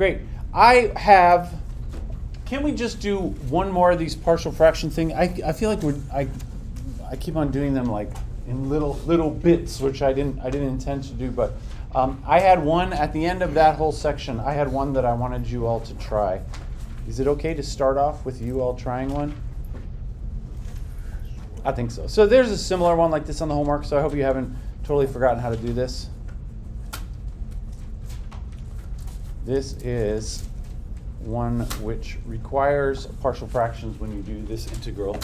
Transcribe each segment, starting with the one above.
Great. Can we just do one more of these partial fraction thing? I feel like I keep on doing them like in little bits, which I didn't intend to do, but I had one at the end of that whole section. I had one that I wanted you all to try. Is it okay to start off with you all trying one? I think so. So there's a similar one like this on the homework, so I hope you haven't totally forgotten how to do this. This is one which requires partial fractions when you do this integral.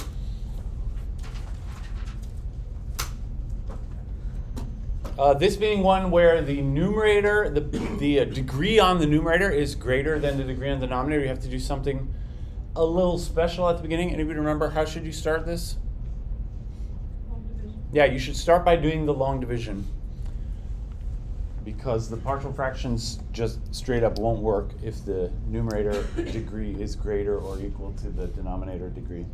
This being one where the numerator, the degree on the numerator is greater than the degree on the denominator. You have to do something a little special at the beginning. Anybody remember how should you start this? Long division. Yeah, you should start by doing the long division, because the partial fractions just straight up won't work if the numerator degree is greater or equal to the denominator degree.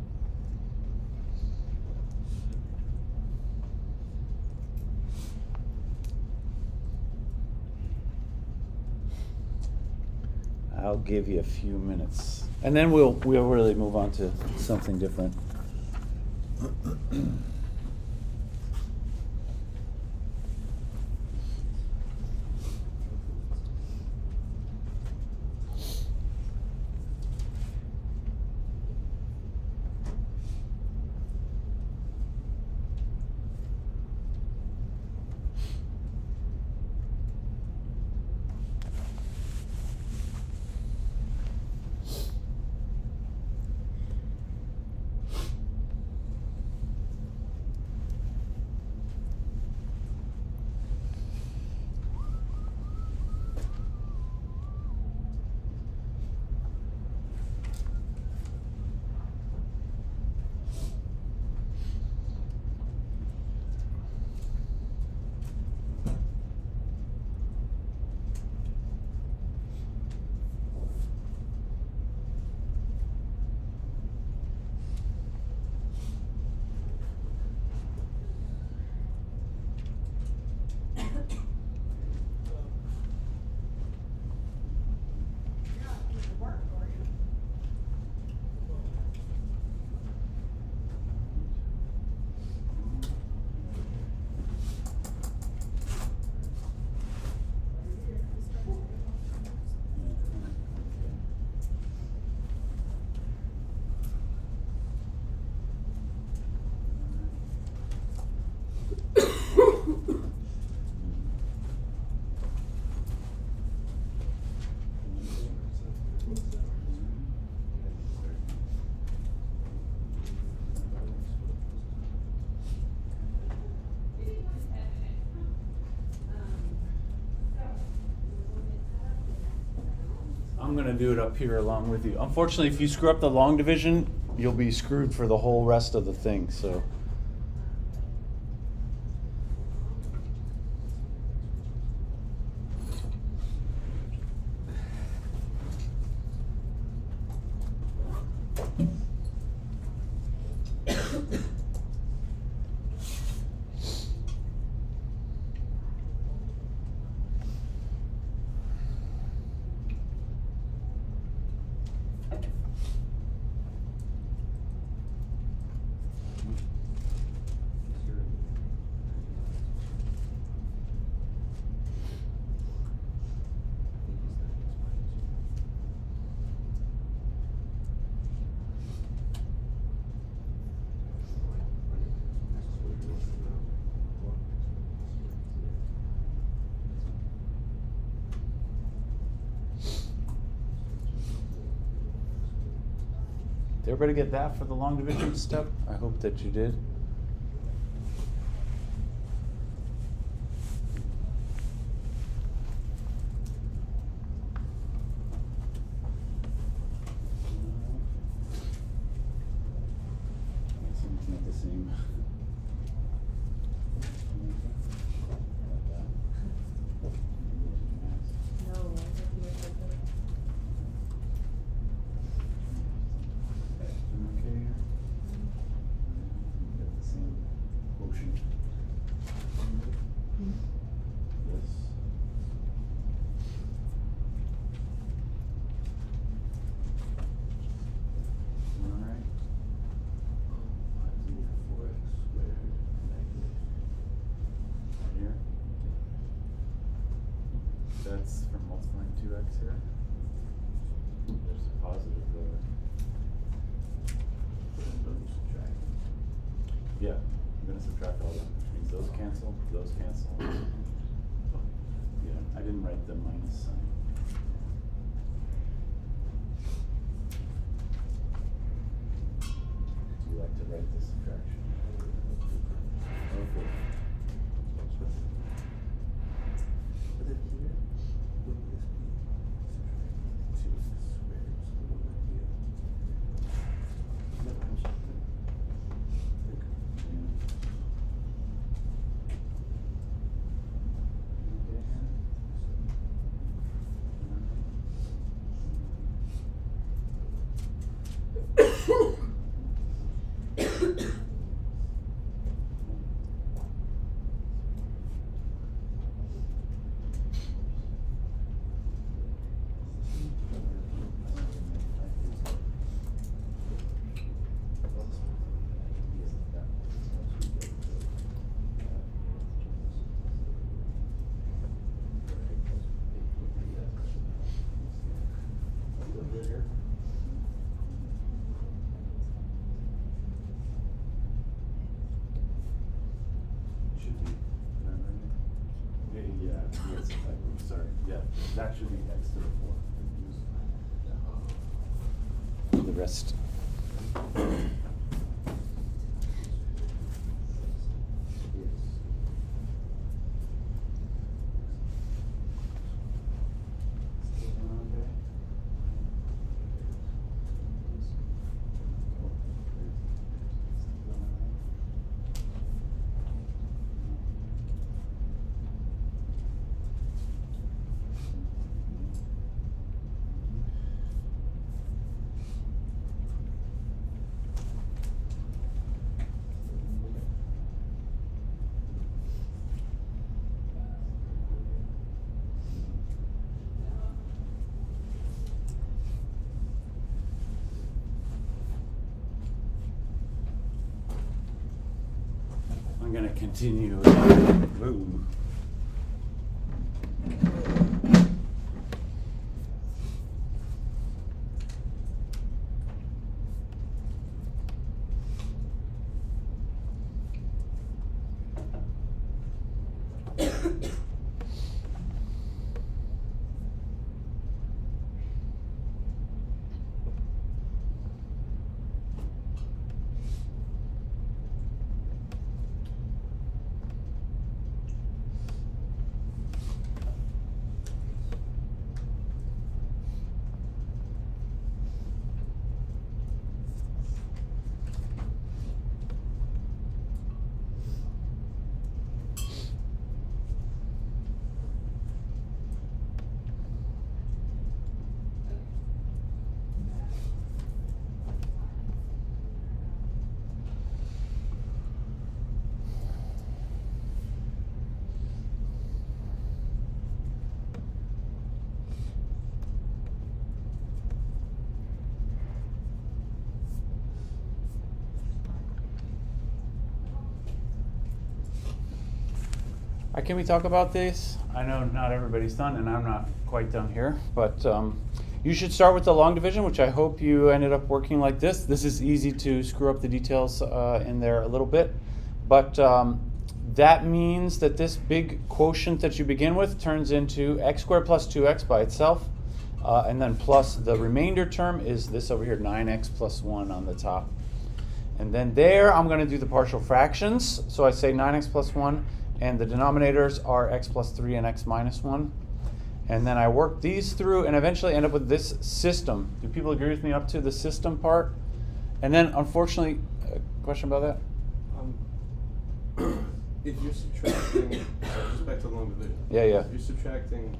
I'll give you a few minutes, and then we'll really move on to something different. I'm going to do it up here along with you. Unfortunately, if you screw up the long division, you'll be screwed for the whole rest of the thing. So. Did everybody get that for the long division step? I hope that you did. It's not the same. that's from multiplying 2x here. There's a positive there. Yeah, I'm gonna subtract all that, which means those cancel, those cancel. Yeah, I didn't write the minus sign. Do you like to write the subtraction? Okay. But then here, will this be subtracting 2x squared? So what would that be? That comes up to, that should be x to the 4. The rest. I'm going to continue. Ooh. Can we talk about this? I know not everybody's done, and I'm not quite done here, but you should start with the long division, which I hope you ended up working like this. This is easy to screw up the details in there a little bit, but that means that this big quotient that you begin with turns into x squared plus 2x by itself, and then plus the remainder term is this over here, 9x plus 1 on the top. And then there, I'm going to do the partial fractions. So I say 9x plus 1. And the denominators are x plus 3 and x minus 1. And then I work these through and eventually end up with this system. Do people agree with me up to the system part? And then, unfortunately, a question about that? If you're subtracting, just back to long division. Yeah, yeah. If you're subtracting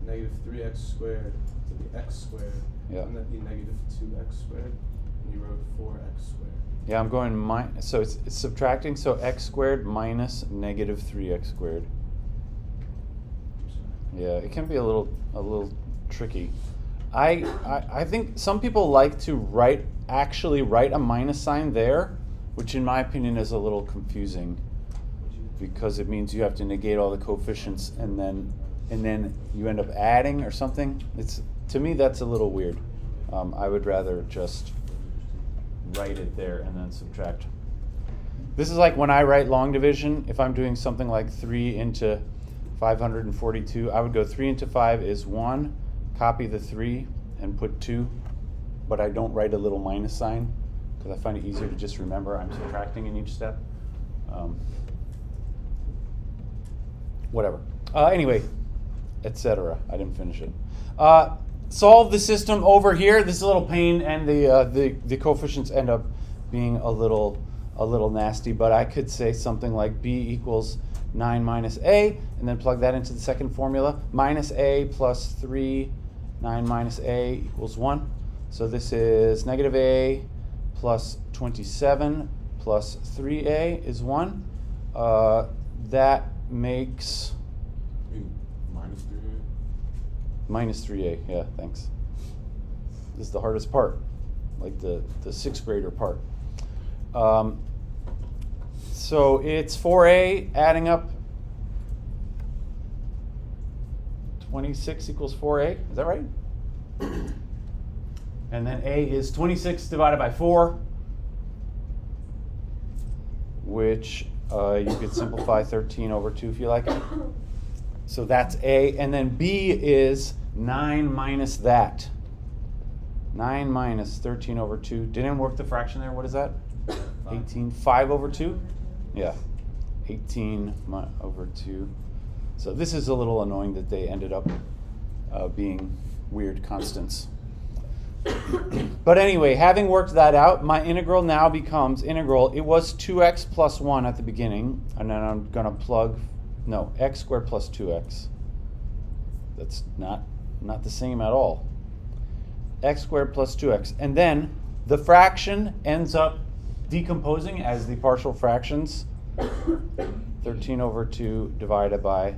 negative 3x squared to the x squared, Yeah. wouldn't that be negative 2x squared? And you wrote 4x squared. Yeah, I'm going so it's subtracting, so x squared minus negative 3x squared. Yeah, it can be a little tricky. I think some people like to actually write a minus sign there, which in my opinion is a little confusing because it means you have to negate all the coefficients and then and then you end up adding or something. To me, that's a little weird. I would rather just write it there and then subtract. This is like when I write long division, if I'm doing something like 3 into 542, I would go 3 into 5 is 1, copy the 3 and put 2, but I don't write a little minus sign because I find it easier to just remember I'm subtracting in each step. Whatever. Anyway, etc. I didn't finish it. Solve the system over here. This is a little pain, and the coefficients end up being a little nasty. But I could say something like b equals 9 minus a, and then plug that into the second formula. Minus a plus 3, 9 minus a equals 1. So this is negative a plus 27 plus 3a is 1. That makes minus 3a, yeah, thanks. This is the hardest part, like the 6th grader part. So it's 4a adding up 26 equals 4a, is that right? And then a is 26 divided by 4, which you could simplify 13 over 2 if you like it. So that's a, and then b is 9 minus that. 9 minus 13 over 2. Didn't work the fraction there. What is that? 18. 5 over 2? Yeah. 18 over 2. So this is a little annoying that they ended up being weird constants. But anyway, having worked that out, my integral now becomes integral. It was 2x plus 1 at the beginning, and then I'm going to plug, no, x squared plus 2x. That's not the same at all. X squared plus 2x. And then the fraction ends up decomposing as the partial fractions. 13 over 2 divided by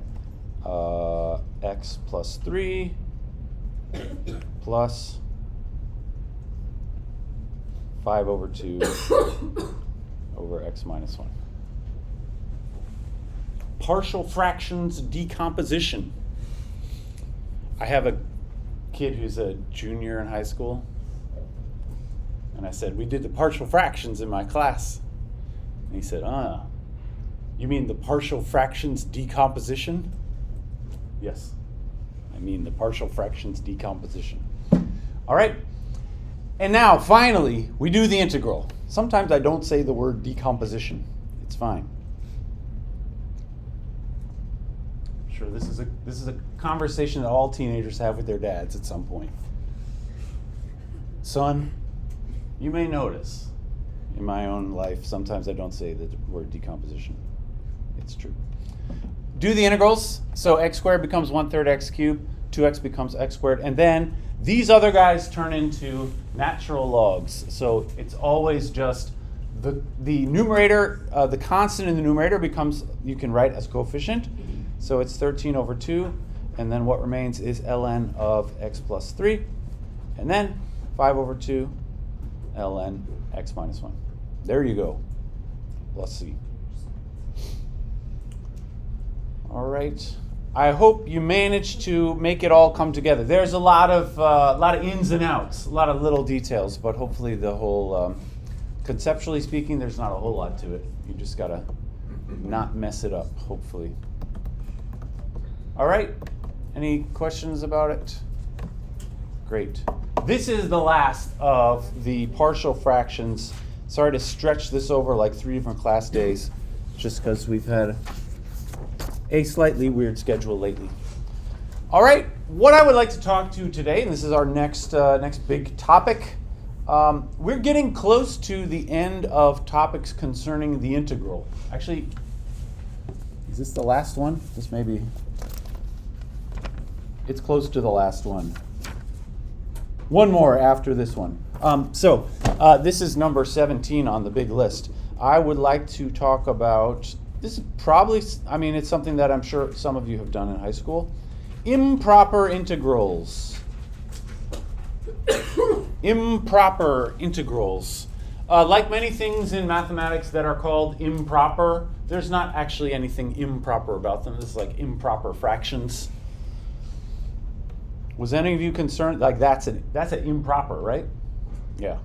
x plus 3 plus 5 over 2 over x minus 1. Partial fractions decomposition. I have a kid who's a junior in high school, and I said, we did the partial fractions in my class. And he said, you mean the partial fractions decomposition? Yes, I mean the partial fractions decomposition. All right. And now, finally, we do the integral. Sometimes I don't say the word decomposition. It's fine. I'm sure this is a conversation that all teenagers have with their dads at some point. Son, you may notice in my own life, sometimes I don't say the word decomposition. It's true. Do the integrals. So x squared becomes 1/3 x cubed, 2x becomes x squared, and then these other guys turn into natural logs. So it's always just the numerator, the constant in the numerator becomes, you can write as coefficient. So it's 13 over 2, and then what remains is ln of x plus 3, and then 5 over 2 ln x minus 1. There you go, plus c. All right. I hope you managed to make it all come together. There's a lot of ins and outs, a lot of little details, but hopefully the whole, conceptually speaking, there's not a whole lot to it. You just gotta not mess it up, hopefully. All right. Any questions about it? Great. This is the last of the partial fractions. Sorry to stretch this over like 3 different class days, just because we've had a slightly weird schedule lately. All right, what I would like to talk to today, and this is our next big topic, we're getting close to the end of topics concerning the integral. Actually, is this the last one? This may be. It's close to the last one. One more after this one. So this is number 17 on the big list. I would like to talk about. This is probably, I mean, it's something that I'm sure some of you have done in high school. Improper integrals. Improper integrals. Like many things in mathematics that are called improper, there's not actually anything improper about them. This is like improper fractions. Was any of you concerned? Like that's an improper, right? Yeah.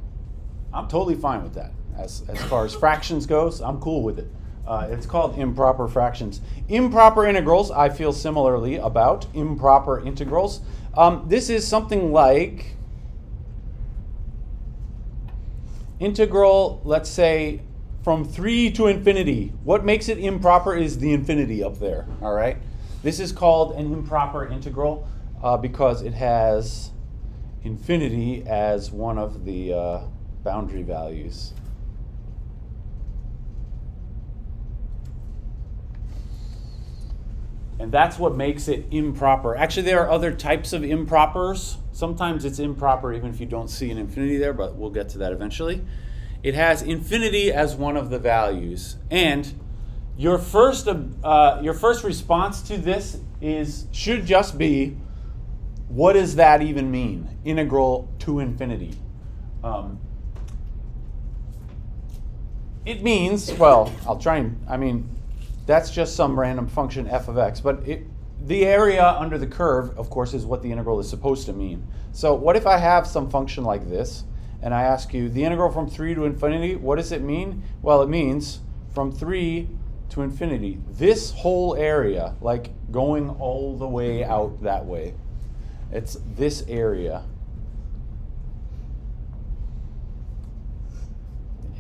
I'm totally fine with that. As far as fractions goes, I'm cool with it. It's called improper fractions. Improper integrals, I feel similarly about improper integrals. This is something like integral, let's say, from 3 to infinity. What makes it improper is the infinity up there, all right? This is called an improper integral because it has infinity as one of the boundary values. And that's what makes it improper. Actually, there are other types of impropers. Sometimes it's improper even if you don't see an infinity there, but we'll get to that eventually. It has infinity as one of the values. And your first response to this should just be, what does that even mean? Integral to infinity. It means, well, that's just some random function f of x, but the area under the curve, of course, is what the integral is supposed to mean. So what if I have some function like this, and I ask you, the integral from 3 to infinity, what does it mean? Well, it means from 3 to infinity. This whole area, like going all the way out that way, it's this area.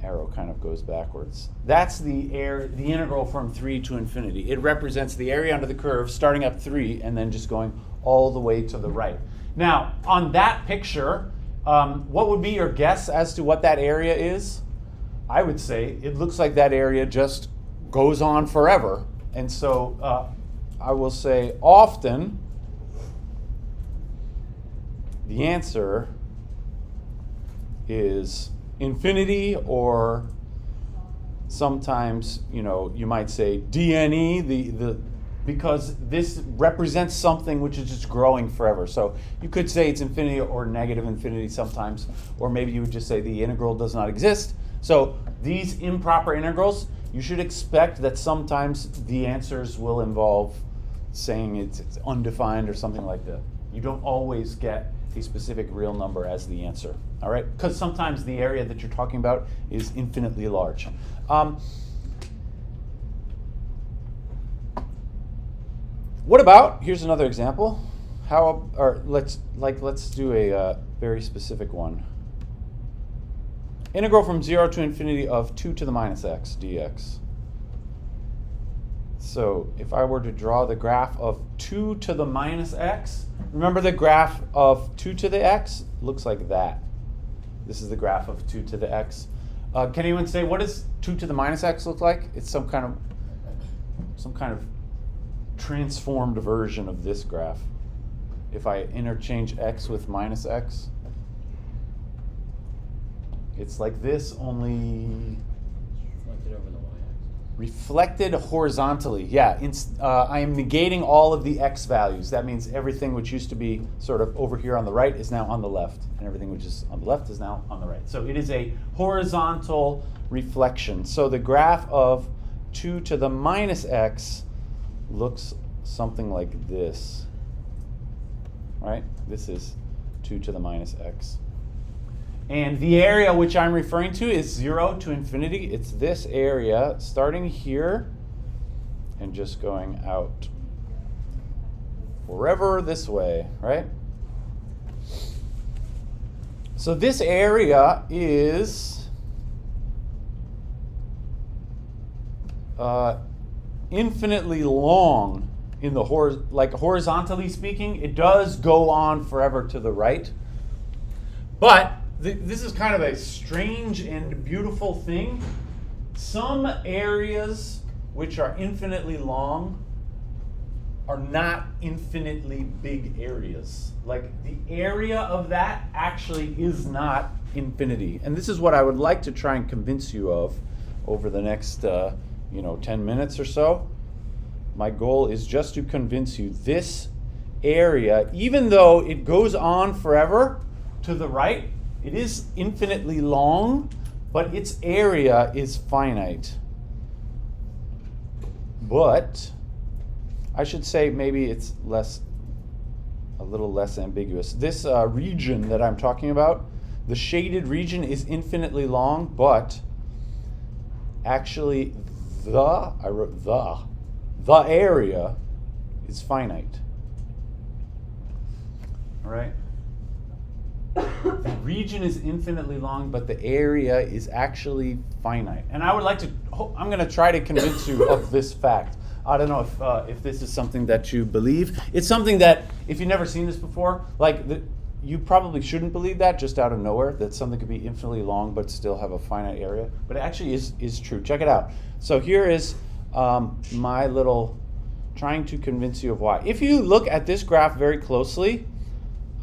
Arrow kind of goes backwards. That's the integral from 3 to infinity. It represents the area under the curve starting at 3 and then just going all the way to the right. Now, on that picture, what would be your guess as to what that area is? I would say it looks like that area just goes on forever. And so I will say often the answer is infinity, or sometimes you might say DNE, because this represents something which is just growing forever. So you could say it's infinity or negative infinity sometimes, or maybe you would just say the integral does not exist. So these improper integrals, you should expect that sometimes the answers will involve saying it's undefined or something like that. You don't always get a specific real number as the answer, all right? Because sometimes the area that you're talking about is infinitely large. What about, here's another example. Let's do a very specific one. Integral from 0 to infinity of 2 to the minus x dx. So if I were to draw the graph of 2 to the minus x, remember the graph of 2 to the x looks like that. This is the graph of 2 to the x. Can anyone say, what does 2 to the minus x look like? It's some kind of transformed version of this graph. If I interchange x with minus x, it's like this, only Reflected over the y-axis. reflected horizontally. Yeah, I am negating all of the x values. That means everything which used to be sort of over here on the right is now on the left, and everything which is on the left is now on the right. So it is a horizontal reflection. So the graph of 2 to the minus x looks something like this, right? This is 2 to the minus x. And the area which I'm referring to is 0 to infinity. It's this area starting here and just going out forever this way, right? So this area is infinitely long in the horizontally speaking. It does go on forever to the right, but this is kind of a strange and beautiful thing. Some areas which are infinitely long are not infinitely big areas. Like the area of that actually is not infinity. And this is what I would like to try and convince you of over the next 10 minutes or so. My goal is just to convince you this area, even though it goes on forever to the right, it is infinitely long, but its area is finite. But I should say maybe it's less a little less ambiguous. This region that I'm talking about, the shaded region, is infinitely long, but actually I wrote the area is finite. All right? The region is infinitely long, but the area is actually finite. And I would like to, I'm going to try to convince you of this fact. I don't know if this is something that you believe. It's something that, if you've never seen this before, you probably shouldn't believe that just out of nowhere, that something could be infinitely long but still have a finite area. But it actually is true. Check it out. So here is my little trying to convince you of why. If you look at this graph very closely,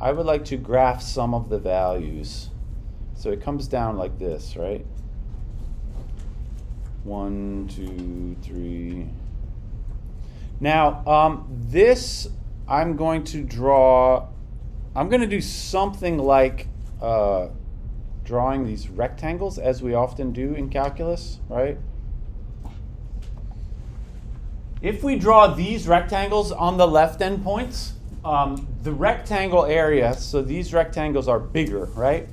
I would like to graph some of the values. So it comes down like this, right? 1, 2, 3. Now, this I'm going to draw. I'm going to do something like drawing these rectangles, as we often do in calculus, right? If we draw these rectangles on the left endpoints, the rectangle area, so these rectangles are bigger, right?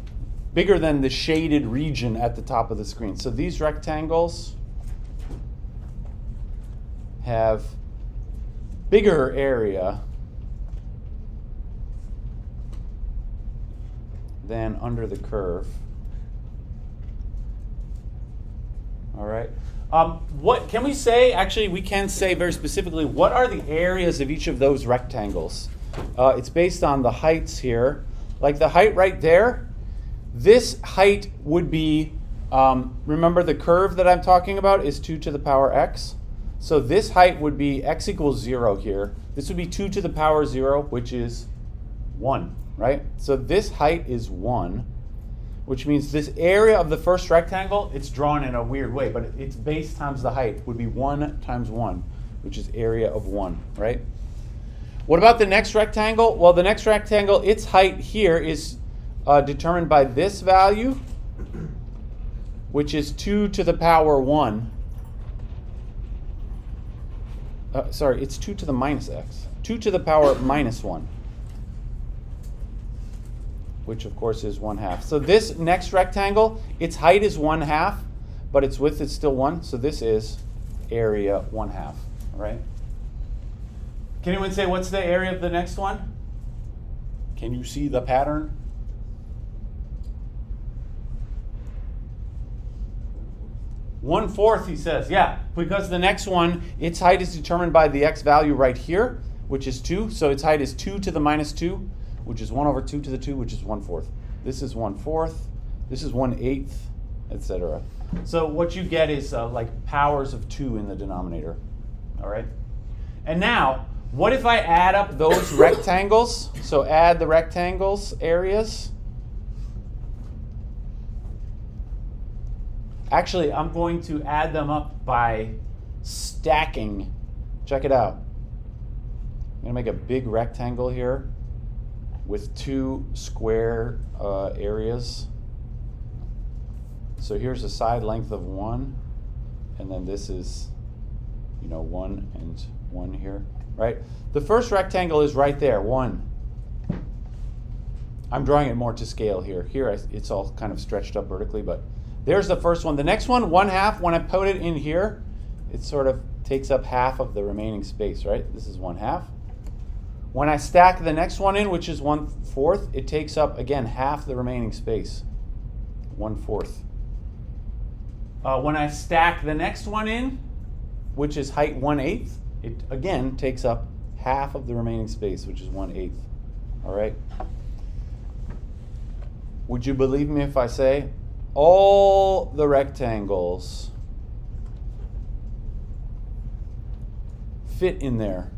Bigger than the shaded region at the top of the screen. So these rectangles have bigger area than under the curve. All right. What can we say? Actually, we can say very specifically, what are the areas of each of those rectangles? It's based on the heights here. Like the height right there, this height would be, remember the curve that I'm talking about is 2 to the power x. So this height would be x equals 0 here. This would be 2 to the power 0, which is 1, right? So this height is 1, which means this area of the first rectangle, it's drawn in a weird way, but its base times the height would be 1 times 1, which is area of 1, right? What about the next rectangle? Well, the next rectangle, its height here is determined by this value, which is 2 to the power 1. Sorry, it's 2 to the minus x. 2 to the power minus 1, which of course is 1/2. So this next rectangle, its height is 1/2, but its width is still 1. So this is area 1/2, right? Can anyone say what's the area of the next one? Can you see the pattern? 1/4, he says. Yeah, because the next one, its height is determined by the x value right here, which is 2. So its height is 2 to the minus 2, which is 1 over 2 to the 2, which is 1/4. This is 1/4. This is 1/8, etc. So what you get is like powers of 2 in the denominator. All right? And now, what if I add up those rectangles? So add the rectangles areas. Actually, I'm going to add them up by stacking. Check it out. I'm going to make a big rectangle here with 2 square areas. So here's a side length of 1, and then this is, 1 and 1 here, right? The first rectangle is right there, 1. I'm drawing it more to scale here. Here it's all kind of stretched up vertically, but there's the first one. The next one, 1/2, when I put it in here, it sort of takes up half of the remaining space, right? This is 1/2. When I stack the next one in, which is 1/4, it takes up, again, half the remaining space, 1/4. When I stack the next one in, which is height 1/8, it, again, takes up half of the remaining space, which is 1/8. All right? Would you believe me if I say all the rectangles fit in there?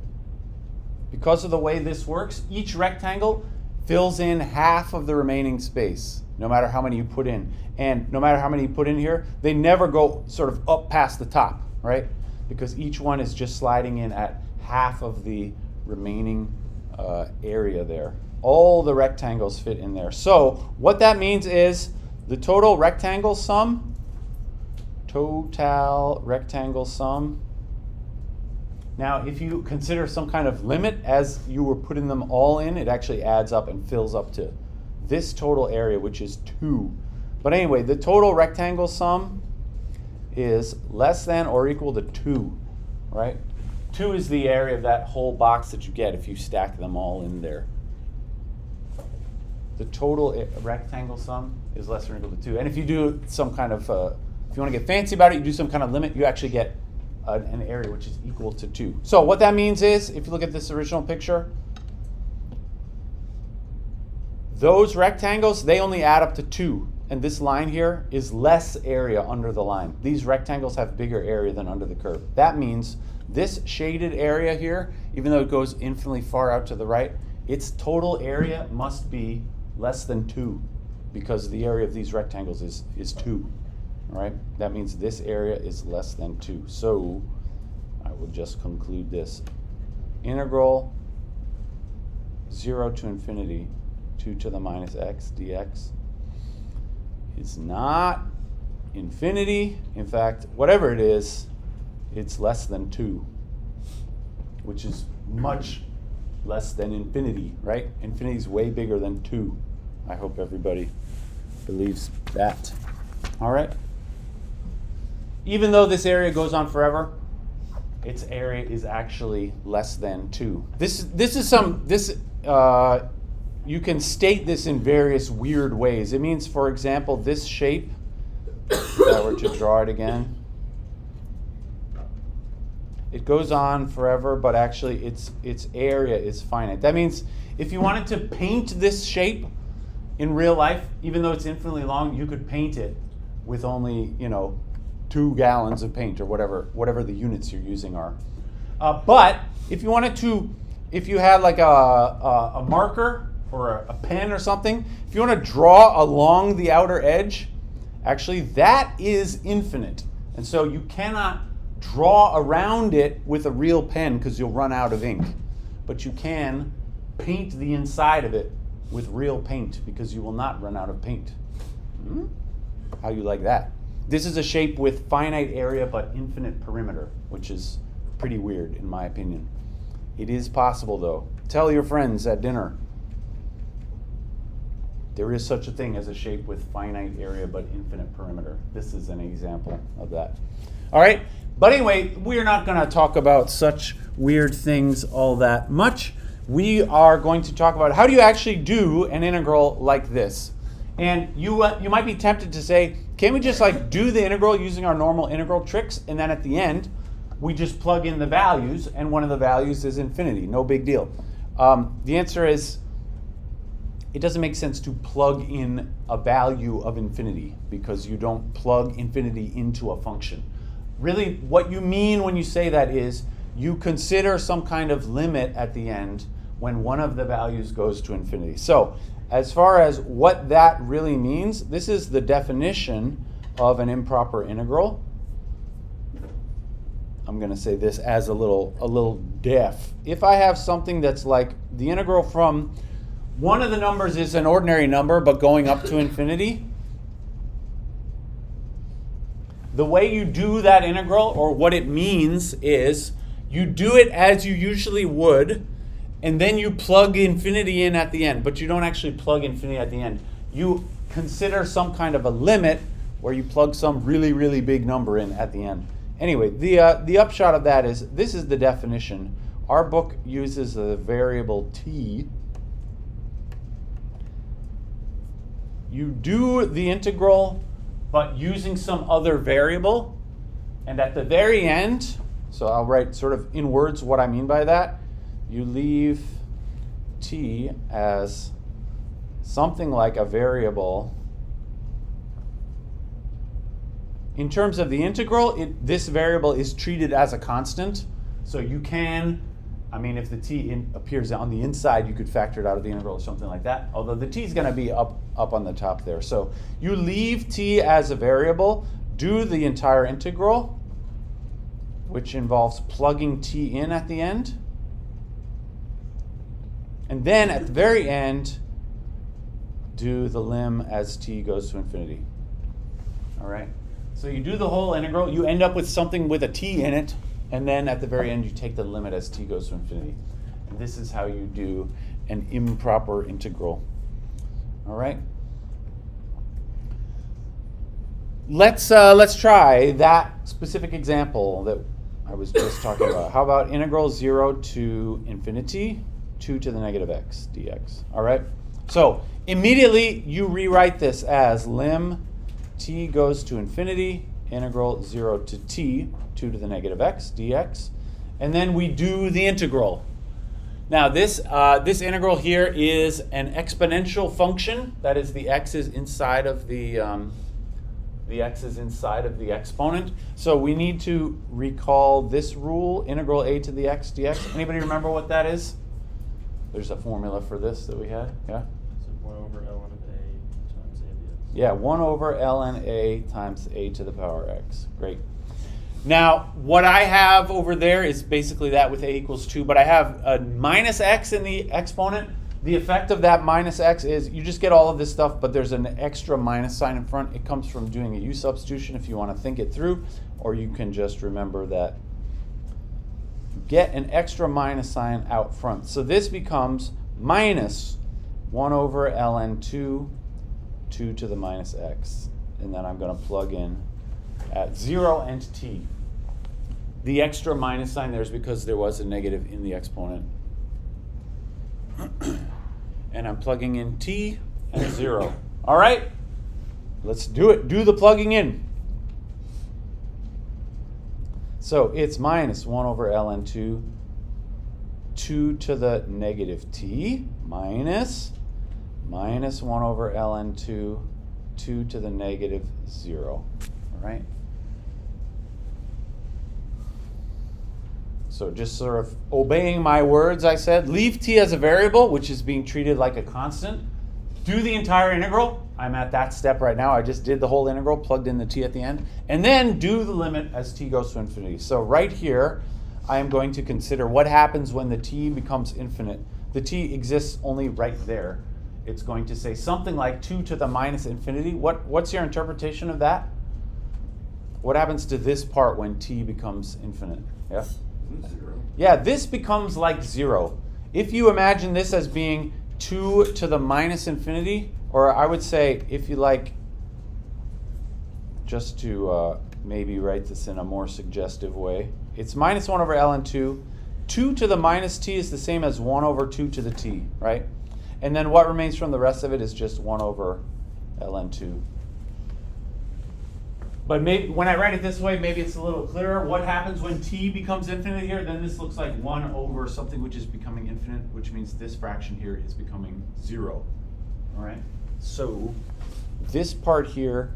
Because of the way this works, each rectangle fills in half of the remaining space, no matter how many you put in. And no matter how many you put in here, they never go sort of up past the top, right? Because each one is just sliding in at half of the remaining area there. All the rectangles fit in there. So what that means is the total rectangle sum Now, if you consider some kind of limit as you were putting them all in, it actually adds up and fills up to this total area, which is 2. But anyway, the total rectangle sum is less than or equal to 2, right? 2 is the area of that whole box that you get if you stack them all in there. The total rectangle sum is less than or equal to 2. And if you do some kind of, if you want to get fancy about it, you do some kind of limit, you actually get an area which is equal to 2. So what that means is, if you look at this original picture, those rectangles, they only add up to 2. And this line here is less area under the line. These rectangles have bigger area than under the curve. That means this shaded area here, even though it goes infinitely far out to the right, its total area must be less than 2, because the area of these rectangles is 2. All right? That means this area is less than 2. So I will just conclude this. Integral 0 to infinity 2 to the minus x dx is not infinity. In fact, whatever it is, it's less than 2, which is much less than infinity, right? Infinity is way bigger than 2. I hope everybody believes that. All right? Even though this area goes on forever, its area is actually less than 2. You can state this in various weird ways. It means, for example, this shape, if I were to draw it again, it goes on forever, but actually its area is finite. That means if you wanted to paint this shape in real life, even though it's infinitely long, you could paint it with only, 2 gallons of paint or whatever the units you're using are. But if you wanted to, if you had like a marker or a pen or something, if you want to draw along the outer edge, actually that is infinite. And so you cannot draw around it with a real pen because you'll run out of ink. But you can paint the inside of it with real paint because you will not run out of paint. How you like that? This is a shape with finite area but infinite perimeter, which is pretty weird in my opinion. It is possible though. Tell your friends at dinner. There is such a thing as a shape with finite area but infinite perimeter. This is an example of that. All right, but anyway, we're not going to talk about such weird things all that much. We are going to talk about how do you actually do an integral like this. And you might be tempted to say, can't we just do the integral using our normal integral tricks, and then at the end we just plug in the values, and one of the values is infinity, no big deal. The answer is, it doesn't make sense to plug in a value of infinity because you don't plug infinity into a function. Really, what you mean when you say that is you consider some kind of limit at the end when one of the values goes to infinity. So, as far as what that really means, this is the definition of an improper integral. I'm going to say this as a little def. If I have something that's like the integral from one of the numbers is an ordinary number, but going up to infinity. The way you do that integral, or what it means, is you do it as you usually would, and then you plug infinity in at the end. But you don't actually plug infinity at the end. You consider some kind of a limit where you plug some really, really big number in at the end. Anyway, the upshot of that is this is the definition. Our book uses the variable t. You do the integral, but using some other variable. And at the very end, so I'll write sort of in words what I mean by that. You leave t as something like a variable. In terms of the integral, this variable is treated as a constant. So you can, if the t appears on the inside, you could factor it out of the integral or something like that. Although the t is going to be up on the top there. So you leave t as a variable, do the entire integral, which involves plugging t in at the end. And then at the very end, do the lim as t goes to infinity. All right? So you do the whole integral. You end up with something with a t in it. And then at the very end, you take the limit as t goes to infinity. And this is how you do an improper integral. All right? Let's try that specific example that I was just talking about. How about integral 0 to infinity, 2 to the negative x dx? All right? So immediately you rewrite this as lim t goes to infinity, integral 0 to t, 2 to the negative x dx. And then we do the integral. Now this integral here is an exponential function. That is, the x is inside of the exponent. So we need to recall this rule, integral a to the x dx. Anybody remember what that is? There's a formula for this that we had. Yeah? So 1 over ln of a times a dx. Yeah, 1 over ln a times a to the power x. Great. Now, what I have over there is basically that with a equals 2, but I have a minus x in the exponent. The effect of that minus x is you just get all of this stuff, but there's an extra minus sign in front. It comes from doing a u substitution if you want to think it through, or you can just remember that you get an extra minus sign out front. So this becomes minus 1 over ln 2 to the minus x. And then I'm going to plug in at 0 and t. The extra minus sign there is because there was a negative in the exponent. And I'm plugging in t and 0. All right? Let's do it. Do the plugging in. So it's minus 1 over ln 2, 2 to the negative t, minus 1 over ln 2, 2 to the negative 0. All right? So just sort of obeying my words, I said, leave t as a variable, which is being treated like a constant. Do the entire integral. I'm at that step right now. I just did the whole integral, plugged in the t at the end. And then do the limit as t goes to infinity. So right here, I am going to consider what happens when the t becomes infinite. The t exists only right there. It's going to say something like 2 to the minus infinity. What's your interpretation of that? What happens to this part when t becomes infinite? Yeah? 0. Yeah, this becomes like 0. If you imagine this as being 2 to the minus infinity, or I would say, if you like, just to maybe write this in a more suggestive way, it's minus 1 over ln 2. 2 to the minus t is the same as 1 over 2 to the t, right? And then what remains from the rest of it is just 1 over ln 2. But maybe when I write it this way, maybe it's a little clearer. What happens when t becomes infinite here? Then this looks like 1 over something which is becoming infinite, which means this fraction here is becoming 0. All right? So this part here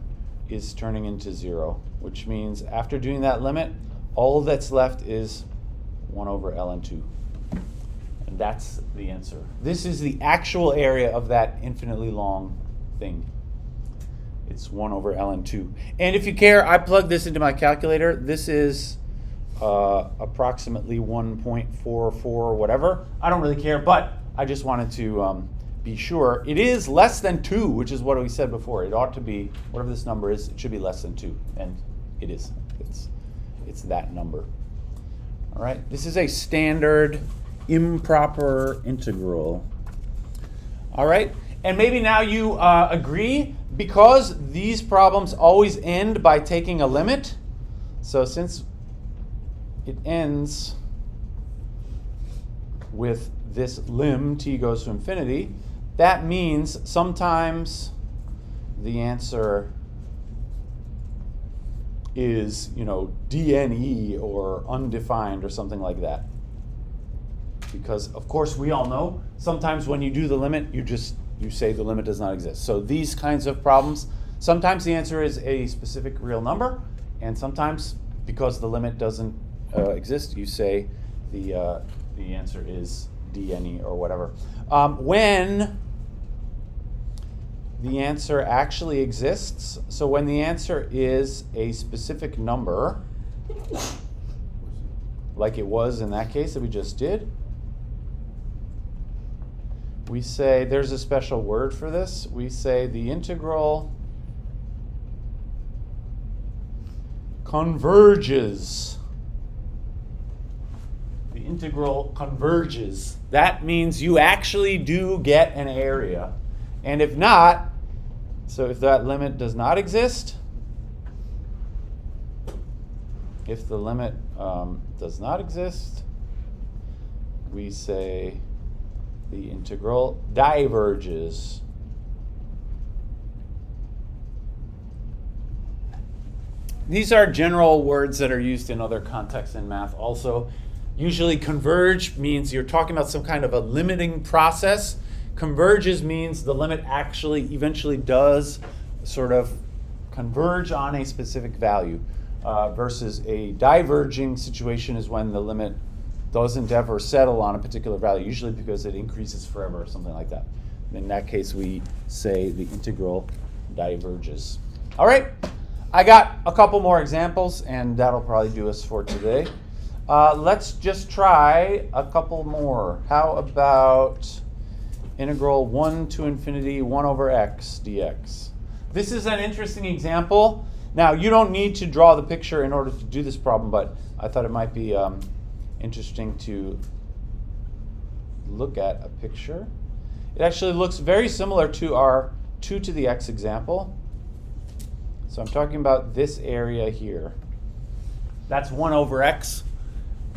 is turning into 0, which means after doing that limit, all that's left is 1 over ln 2. And that's the answer. This is the actual area of that infinitely long thing. It's 1 over ln 2. And if you care, I plugged this into my calculator. This is approximately 1.44 whatever. I don't really care, but I just wanted to be sure. It is less than 2, which is what we said before. It ought to be, whatever this number is, it should be less than 2. And it is. It's that number. All right? This is a standard improper integral. All right? And maybe now you agree, because these problems always end by taking a limit. So since it ends with this lim, t goes to infinity, that means sometimes the answer is, DNE or undefined or something like that. Because, of course, we all know sometimes when you do the limit, you say the limit does not exist. So these kinds of problems, sometimes the answer is a specific real number, and sometimes, because the limit doesn't exist, you say the answer is DNE or whatever. When the answer actually exists, so when the answer is a specific number, like it was in that case that we just did, we say, there's a special word for this. We say the integral converges integral converges. That means you actually do get an area. And if not, so if that limit does not exist, if the limit does not exist, we say the integral diverges. These are general words that are used in other contexts in math also. Usually converge means you're talking about some kind of a limiting process. Converges means the limit actually eventually does sort of converge on a specific value, versus a diverging situation is when the limit doesn't ever settle on a particular value, usually because it increases forever or something like that. In that case, we say the integral diverges. All right, I got a couple more examples, and that'll probably do us for today. Let's just try a couple more. How about integral 1 to infinity 1 over x dx? This is an interesting example. Now, you don't need to draw the picture in order to do this problem, but I thought it might be interesting to look at a picture. It actually looks very similar to our 2 to the x example. So I'm talking about this area here. That's 1 over x,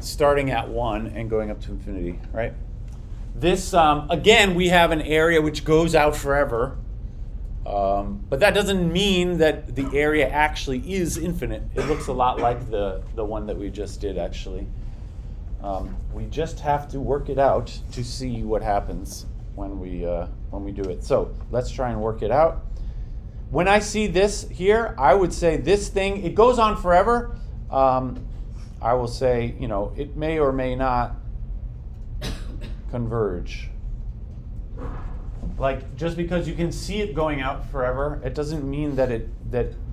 starting at 1 and going up to infinity, right? This, again, we have an area which goes out forever. But that doesn't mean that the area actually is infinite. It looks a lot like the one that we just did, actually. We just have to work it out to see what happens when we do it. So let's try and work it out. When I see this here, I would say this thing, it goes on forever. I will say, it may or may not converge. Like, just because you can see it going out forever, it doesn't mean that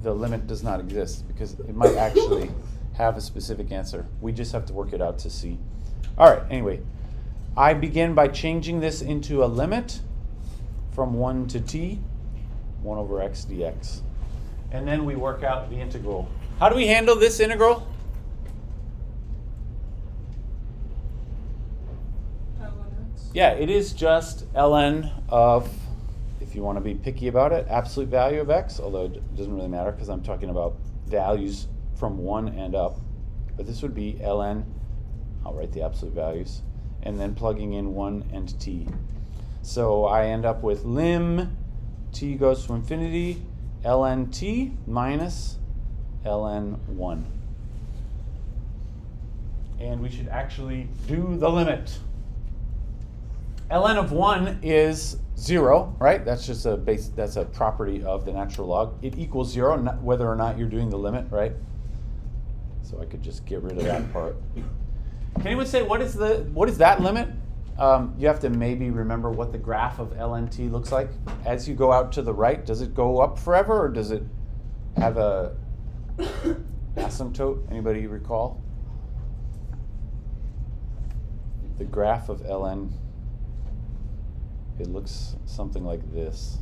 the limit does not exist, because it might actually have a specific answer. We just have to work it out to see. All right, anyway, I begin by changing this into a limit from 1 to t, 1 over x dx. And then we work out the integral. How do we handle this integral? Yeah, it is just ln of, if you want to be picky about it, absolute value of x, although it doesn't really matter because I'm talking about values from 1 and up. But this would be ln, I'll write the absolute values, and then plugging in 1 and t. So I end up with lim t goes to infinity, ln t minus ln 1. And we should actually do the limit. ln of 1 is 0, right? That's just that's a property of the natural log. It equals 0, whether or not you're doing the limit, right? So I could just get rid of that part. Can anyone say what is that limit? You have to maybe remember what the graph of ln t looks like. As you go out to the right, does it go up forever, or does it have a asymptote? Anybody recall? The graph of ln, it looks something like this,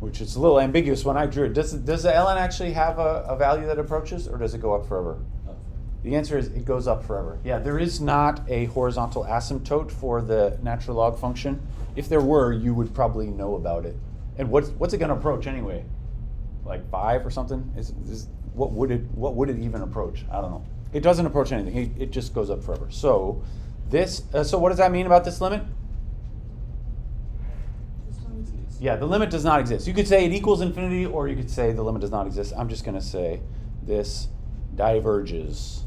which is a little ambiguous when I drew it. Does the ln actually have a value that approaches, or does it go up forever? The answer is it goes up forever. Yeah, there is not a horizontal asymptote for the natural log function. If there were, you would probably know about it. And what's it going to approach anyway? Like 5 or something? What would it even approach? I don't know. It doesn't approach anything. It just goes up forever. So this. So what does that mean about this limit? Yeah, the limit does not exist. You could say it equals infinity, or you could say the limit does not exist. I'm just going to say this diverges,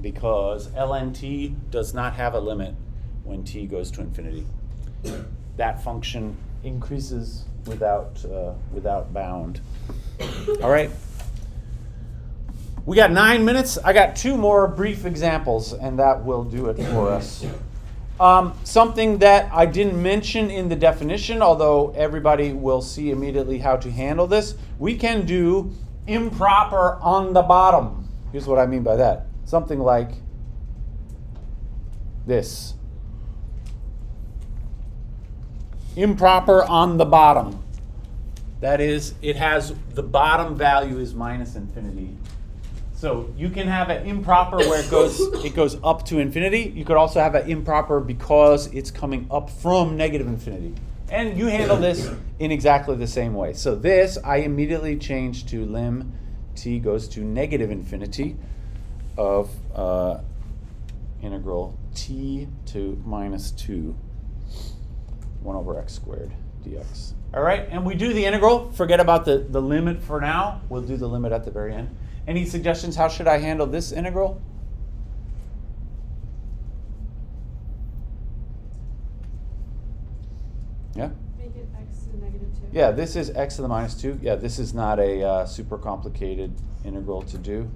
because ln t does not have a limit when t goes to infinity. That function increases without bound. All right. We got 9 minutes. I got 2 more brief examples, and that will do it for us. Something that I didn't mention in the definition, although everybody will see immediately how to handle this, we can do improper on the bottom. Here's what I mean by that. Something like this. Improper on the bottom. That is, it has the bottom value is minus infinity. So you can have an improper where it goes up to infinity. You could also have an improper because it's coming up from negative infinity. And you handle this in exactly the same way. So this I immediately change to lim t goes to negative infinity of integral t to minus 2 1 over x squared dx. All right, and we do the integral. Forget about the limit for now. We'll do the limit at the very end. Any suggestions? How should I handle this integral? Yeah? Make it x to the negative 2. Yeah, this is x to the minus 2. Yeah, this is not a super complicated integral to do.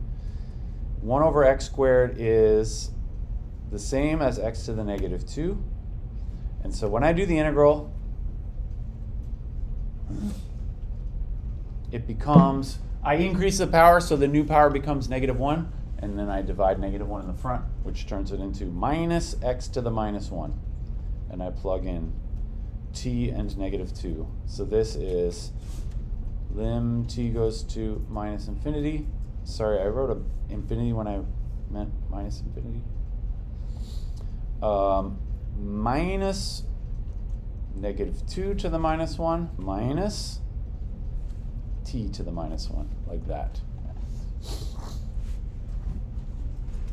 1 over x squared is the same as x to the negative 2. And so when I do the integral, it becomes, I increase the power so the new power becomes negative 1, and then I divide negative 1 in the front, which turns it into minus x to the minus 1. And I plug in t and negative 2. So this is lim t goes to minus infinity. Sorry, I wrote a infinity when I meant minus infinity. Minus negative 2 to the minus 1 minus t to the minus 1, like that.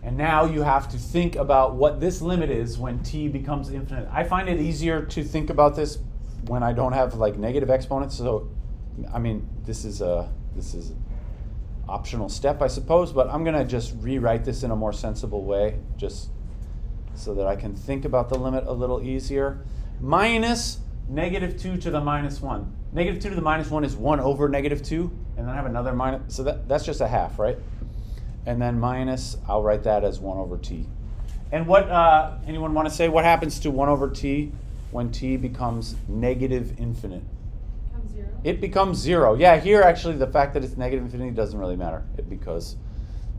And now you have to think about what this limit is when t becomes infinite. I find it easier to think about this when I don't have like negative exponents. So, I mean, this is an optional step, I suppose, but I'm going to just rewrite this in a more sensible way, just so that I can think about the limit a little easier. Minus negative 2 to the minus 1. Negative 2 to the minus 1 is 1 over negative 2, and then I have another minus, so that's just a half, right? And then minus, I'll write that as 1 over t. And what, anyone want to say, what happens to 1 over t when t becomes negative infinite? Becomes 0. It becomes 0. Yeah, here actually the fact that it's negative infinity doesn't really matter, because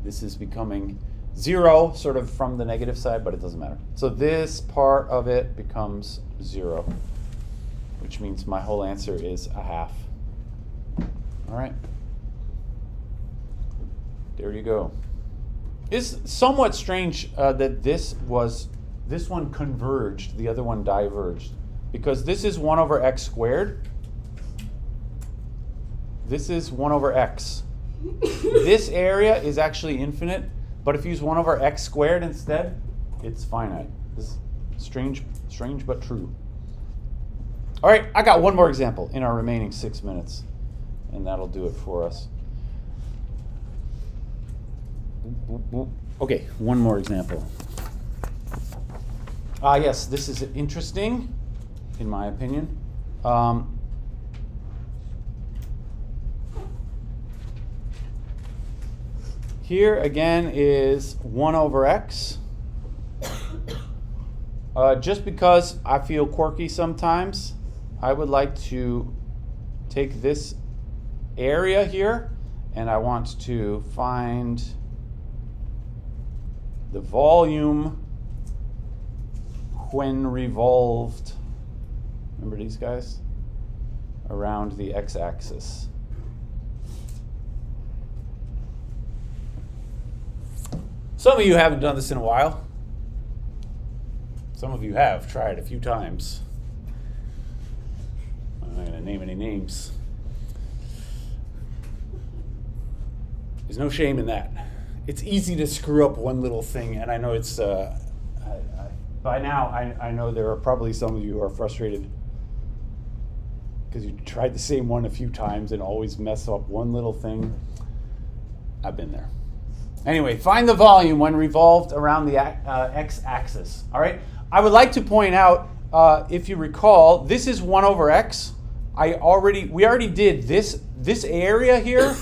this is becoming 0 sort of from the negative side, but it doesn't matter. So this part of it becomes 0, which means my whole answer is a half. All right. There you go. It's somewhat strange that this one converged, the other one diverged, because this is 1 over x squared. This is 1 over x. This area is actually infinite, but if you use 1 over x squared instead, it's finite. This is strange but true. All right, I got one more example in our remaining 6 minutes, and that'll do it for us. Okay, one more example. Yes, this is interesting, in my opinion. Here again is 1 over x. Just because I feel quirky sometimes, I would like to take this area here and I want to find the volume when revolved, remember these guys? Around the x-axis. Some of you haven't done this in a while. Some of you have tried a few times. I'm not going to name any names. There's no shame in that. It's easy to screw up one little thing, and I know it's, by now, I know there are probably some of you who are frustrated because you tried the same one a few times and always mess up one little thing. I've been there. Anyway, find the volume when revolved around the x-axis. All right. I would like to point out, if you recall, this is 1 over x. We already did this area here.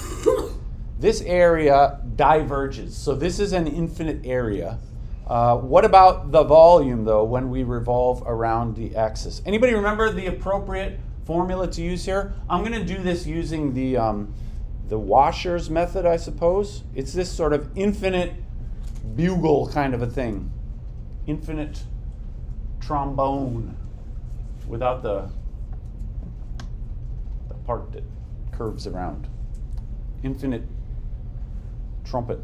This area diverges. So this is an infinite area. What about the volume, though, when we revolve around the axis? Anybody remember the appropriate formula to use here? I'm going to do this using the washer's method, I suppose. It's this sort of infinite bugle kind of a thing. Infinite trombone without the part that curves around. Infinite trumpet.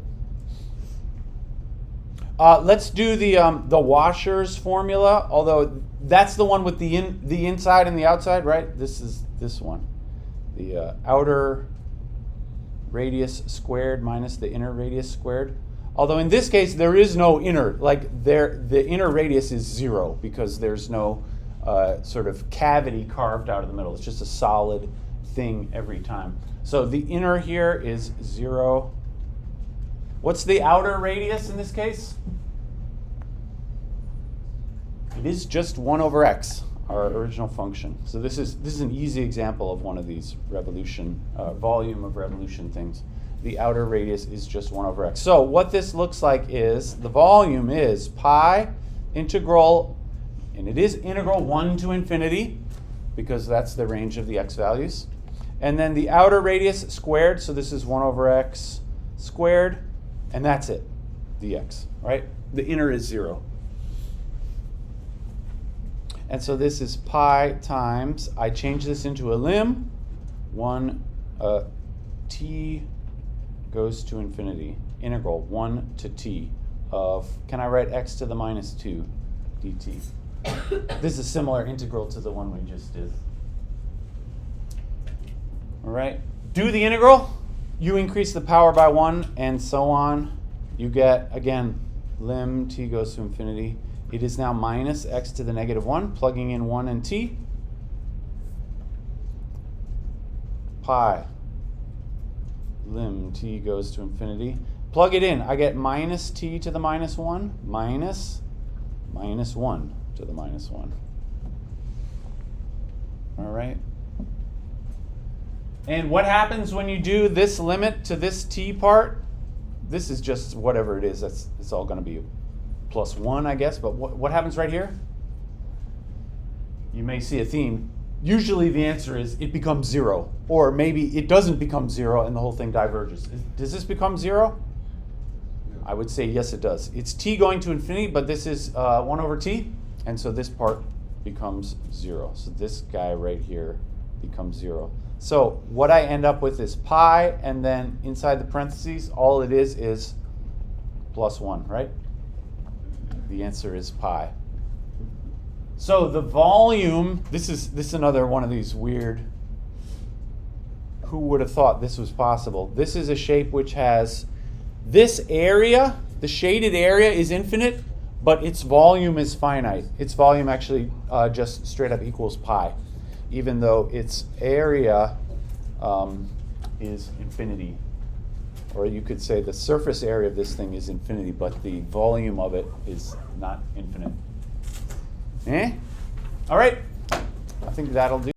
Let's do the washers formula, although that's the one with the inside and the outside, right? This is this one. The outer radius squared minus the inner radius squared. Although in this case there is no inner, like the inner radius is 0 because there's no sort of cavity carved out of the middle. It's just a solid thing every time. So the inner here is 0. What's the outer radius in this case? It is just 1 over x, our original function. So this is an easy example of one of these revolution, volume of revolution things. The outer radius is just 1 over x. So what this looks like is the volume is pi integral, and it is integral 1 to infinity, because that's the range of the x values. And then the outer radius squared, so this is 1 over x squared, and that's it, dx, right? The inner is 0. And so this is pi times, I change this into a lim, 1 t goes to infinity, integral 1 to t of, can I write x to the minus 2 dt? This is a similar integral to the one we just did. All right, do the integral, you increase the power by 1 and so on. You get, again, lim t goes to infinity. It is now minus x to the negative 1, plugging in 1 and t. Pi lim t goes to infinity. Plug it in. I get minus t to the minus 1 minus 1 to the minus 1. All right. And what happens when you do this limit to this t part? This is just whatever it is. It's all going to be plus 1, I guess. But what happens right here? You may see a theme. Usually the answer is it becomes 0. Or maybe it doesn't become 0 and the whole thing diverges. Does this become 0? Yeah. I would say yes, it does. It's t going to infinity, but this is 1 over t. And so this part becomes 0. So this guy right here becomes 0. So what I end up with is pi, and then inside the parentheses, all it is plus 1, right? The answer is pi. So the volume, this is another one of these weird, who would have thought this was possible? This is a shape which has this area, the shaded area is infinite, but its volume is finite. Its volume actually just straight up equals pi, even though its area is infinity. Or you could say the surface area of this thing is infinity, but the volume of it is not infinite. All right, I think that'll do.